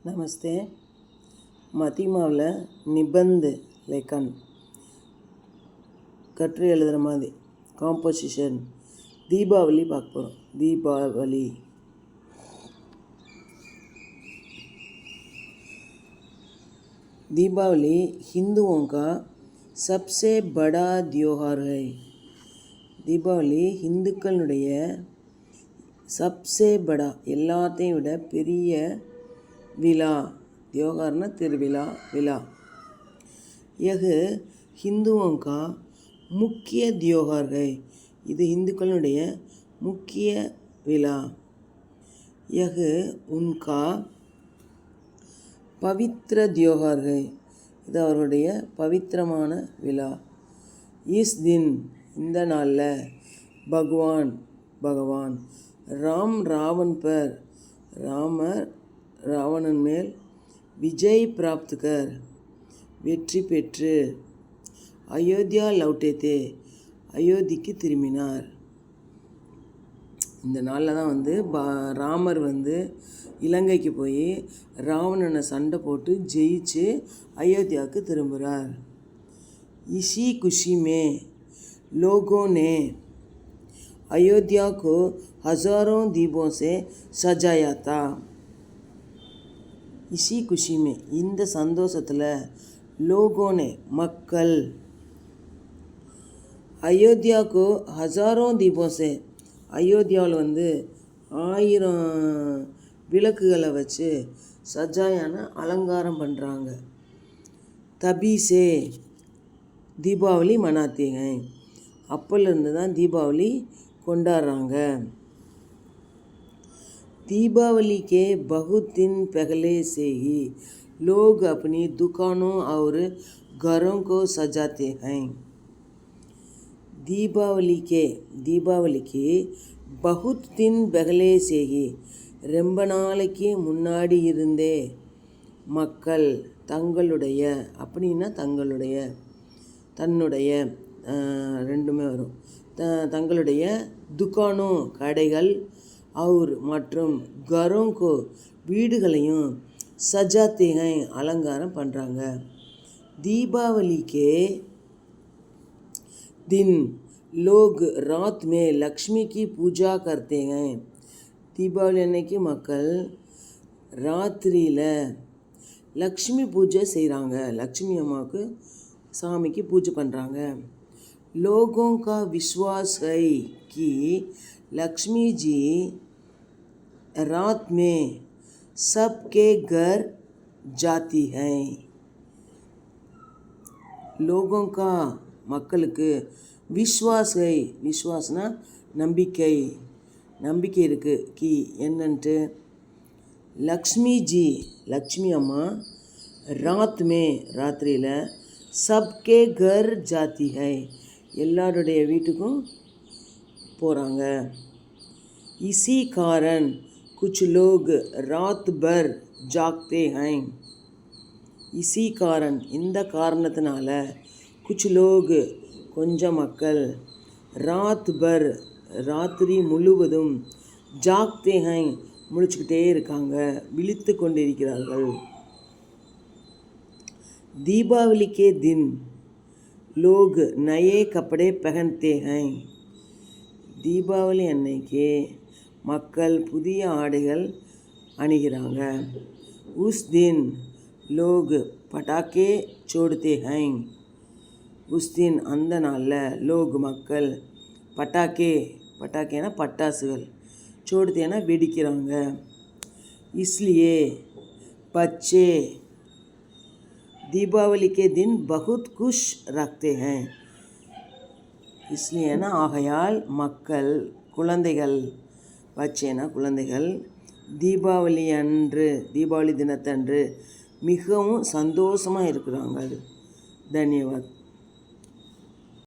நமஸ்தே. மதிமாவில் நிபந்த் லேக்கன் கட்டுரை எழுதுகிற மாதிரி காம்போசிஷன் दीपावली பார்க்க போகிறோம். दीपावली हिंदुओं का सबसे बड़ा त्योहार है. தீபாவளி இந்துக்களுடைய சப்சே படா எல்லாத்தையும் விட பெரிய விழா. त्योहारना திருவிழா விழா. यह हिंदुओं का मुख्य त्योहार है. இது இந்துக்களுடைய முக்கிய விழா. यह उनका पवित्र त्योहार है. இது அவருடைய பவித்திரமான விழா. इस दिन இந்த நாளில் பகவான் ராம் ராமர் ராவணன் மேல் விஜய் பிராப்த் கர் வெற்றி பெற்று அயோத்தியா லௌட்டே அயோத்திக்கு திரும்பினார். இந்த நாளில் தான் ராமர் இலங்கைக்கு போய் ராவணனை சண்டை போட்டு ஜெயிச்சு அயோத்தியாவுக்கு திரும்புகிறார். इसी खुशी में लोगों ने अयोध्या को हज़ारों दीपों से सजाया था. इसी खुशी में இந்த சந்தோஷத்தில் லோகோனே மக்கள் அயோத்தியாவுக்கு ஹஜாரோ தீபோசே அயோத்தியாவில் 1000 விளக்குகளை வச்சு சஜாயான அலங்காரம் பண்ணுறாங்க. தபீசே தீபாவளி மனாத்தேங்க. அப்போலேருந்து தான் தீபாவளி கொண்டாடுறாங்க. दीपावली के बहुत दिन पहले से ही लोग अपनी दुकानों और घरों को सजाते हैं. दीपावली के बहुत दिन पहले से ही ரொம்ப நாளைக்கு முன்னாடி இருந்தே மக்கள் தங்களுடைய அப்படின்னா தன்னுடைய ரெண்டுமே வரும். தங்களுடைய துக்கானோ கடைகள் और மற்றும் கரோங்கோ வீடுகளையும் சஜாத்தேங்க அலங்காரம் பண்ணுறாங்க. दीपावली के दिन लोग रात में लक्ष्मी की पूजा करते हैं. தீபாவளி அன்னைக்கு மக்கள் ராத்திரியில் லக்ஷ்மி பூஜை செய்கிறாங்க. லக்ஷ்மி அம்மாவுக்கு சாமிக்கு பூஜை பண்ணுறாங்க. लोगों का विश्वास है कि लक्ष्मी जी रात में सबके घर जाती हैं. लोगों का மக்களுக்கு விஸ்வாஸ் है. விஸ்வாஸ்னா நம்பிக்கை இருக்குது. கி என்னன்ட்டு லக்ஷ்மி அம்மா ராத்திரியில் சப்கே கர் ஜாத்தி है எல்லாருடைய வீட்டுக்கும் போகிறாங்க. इसी कारण कुछ लोग रात भर जागते हैं. इसी कारण இந்த காரணத்தினால कुछ लोग கொஞ்சம் மக்கள் रात भर ராத்திரி முழுவதும் जागते हैं முழிச்சுக்கிட்டே இருக்காங்க, விழித்து கொண்டிருக்கிறார்கள். दीपावली के दिन लोग नए कपड़े पहनते हैं. தீபாவளி அன்னைக்கு மக்கள் புதிய ஆடைகள் அணிகிறாங்க. उस दिन लोग पटाखे छोड़ते हैं. उस दिन அந்த நாளில் லோக் மக்கள் பட்டாக்கேனா பட்டாசுகள், छोड़तेना வெடிக்கிறாங்க. इसलिए बच्चे दीपावली के दिन बहुत खुश रखते हैं. इसलिएனா ஆகையால் மக்கள் குழந்தைகள் பச்சேனா குழந்தைகள் தீபாவளி தினத்தன்று மிகவும் சந்தோஷமாக இருக்கிறாங்க. தன்யவாத்.